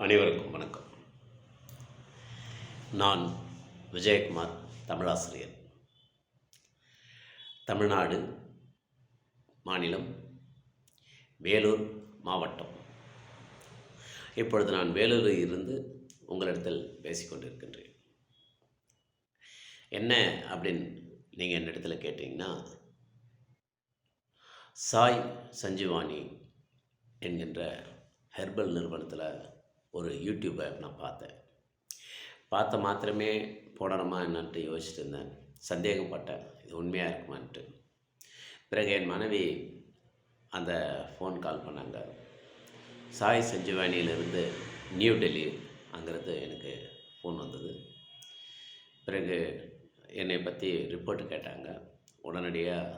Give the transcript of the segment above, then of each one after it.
அனைவருக்கும் வணக்கம். நான் விஜயகுமார், தமிழாசிரியர். தமிழ்நாடு மாநிலம், வேலூர் மாவட்டம். இப்பொழுது நான் வேலூரில் இருந்து உங்களிடத்தில் பேசிக்கொண்டிருக்கின்றேன். என்ன அப்படின்னு நீங்கள் என்னிடத்தில் கேட்டிங்கன்னா, சாய் சஞ்சீவானி என்கின்ற ஹெர்பல் நிறுவனத்தில் ஒரு யூடியூப்பை நான் பார்த்த மாத்திரமே போடணுமா என்னன்ட்டு யோசிச்சுட்டு இருந்தேன். சந்தேகப்பட்டேன், இது உண்மையாக இருக்குமான்ட்டு. பிறகு என் மனைவி அந்த ஃபோன் கால் பண்ணாங்க. சாய் சஞ்சீவானியிலிருந்து நியூ டெல்லி அங்கிறது எனக்கு ஃபோன் வந்தது. பிறகு என்னை பற்றி ரிப்போர்ட்டு கேட்டாங்க. உடனடியாக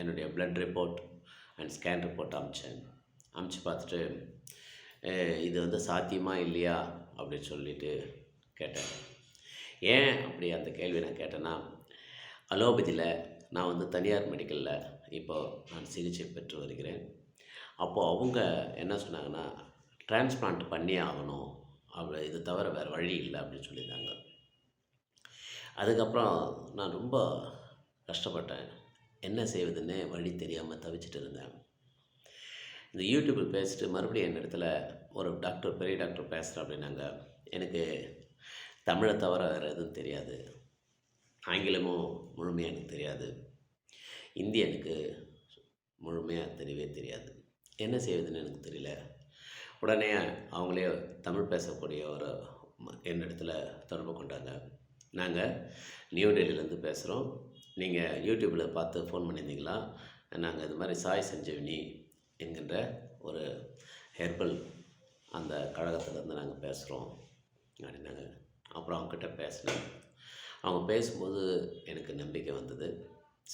என்னுடைய blood report and scan report அமுச்சு பார்த்துட்டு, இது சாத்தியமா இல்லையா அப்படின்னு சொல்லிட்டு கேட்டேன். ஏன் அப்படி அந்த கேள்வி நான் கேட்டேன்னா, அலோபதியில் நான் தனியார் மெடிக்கலில் இப்போது நான் சிகிச்சை பெற்று வருகிறேன். அப்போது அவங்க என்ன சொன்னாங்கன்னா, டிரான்ஸ்பிளான்ட் பண்ணியே ஆகணும், இது தவிர வேறு வழி இல்லை அப்படின்னு சொல்லியிருந்தாங்க. அதுக்கப்புறம் நான் ரொம்ப கஷ்டப்பட்டேன். என்ன செய்வதுன்னு வழி தெரியாமல் தவிச்சிட்டு இருந்தேன். இந்த யூடியூப்பில் பேசிட்டு மறுபடியும் என் இடத்துல ஒரு டாக்டர், பெரிய டாக்டர் பேசுகிறேன் அப்படின்னாங்க. எனக்கு தமிழை தவிர வேறு எதுவும் தெரியாது, ஆங்கிலமும் முழுமையாக எனக்கு தெரியாது, இந்தி எனக்கு முழுமையாக தெரியவே தெரியாது. என்ன செய்வதுன்னு எனக்கு தெரியல. உடனே அவங்களே தமிழ் பேசக்கூடிய ஒரு என்னிடத்தில் தொடர்பு கொண்டாங்க. நாங்கள் நியூ டெல்லியிலேருந்து பேசுகிறோம், நீங்கள் யூடியூப்பில் பார்த்து ஃபோன் பண்ணியிருந்தீங்களா, நாங்கள் இது மாதிரி சாய் சஞ்சீவினி என்கின்ற ஒரு ஹெர்பல் அந்த கழகத்திலேருந்து நாங்கள் பேசுகிறோம் அப்படின்னாங்க. அப்புறம் அவங்கக்கிட்ட பேசினேன். அவங்க பேசும்போது எனக்கு நம்பிக்கை வந்தது.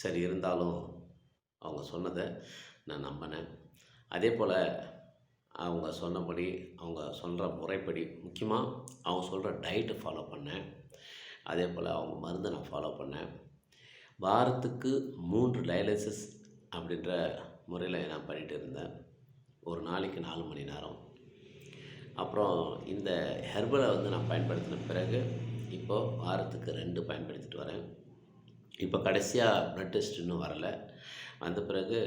சரி, இருந்தாலும் அவங்க சொன்னதை நான் நம்பினேன். அதே போல் அவங்க சொன்னபடி, அவங்க சொல்கிற முறைப்படி, முக்கியமாக அவங்க சொல்கிற டயட்டு ஃபாலோ பண்ணேன். அதே போல் அவங்க மருந்தை நான் ஃபாலோ பண்ணேன். வாரத்துக்கு 3 டயாலிசிஸ் அப்படின்ற முறையில் நான் பண்ணிகிட்டு இருந்தேன். ஒரு நாளைக்கு 4 மணி நேரம். அப்புறம் இந்த ஹெர்பலை நான் பயன்படுத்தின பிறகு இப்போது வாரத்துக்கு 2 பயன்படுத்திட்டு வரேன். இப்போ கடைசியாக ப்ளட் டெஸ்ட் இன்னும் வரலை. வந்த பிறகு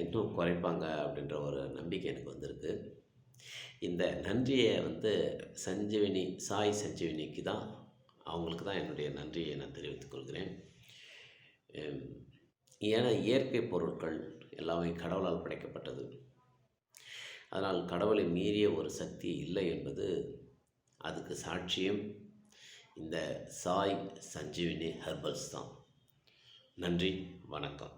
இன்னும் குறைப்பாங்க அப்படின்ற ஒரு நம்பிக்கை எனக்கு வந்திருக்கு. இந்த நன்றியை சஞ்சீவினி, சாய் சஞ்சீவினிக்கு தான், அவங்களுக்கு தான் என்னுடைய நன்றியை நான் தெரிவித்துக் கொள்கிறேன். ஏன்னா இயற்கை பொருட்கள் எல்லாமே கடவுளால் படைக்கப்பட்டது. அதனால் கடவுளை மீறிய ஒரு சக்தி இல்லை என்பது அதுக்கு சாட்சியம் இந்த சாய் சஞ்சீவினி ஹெர்பல்ஸ் தான். நன்றி, வணக்கம்.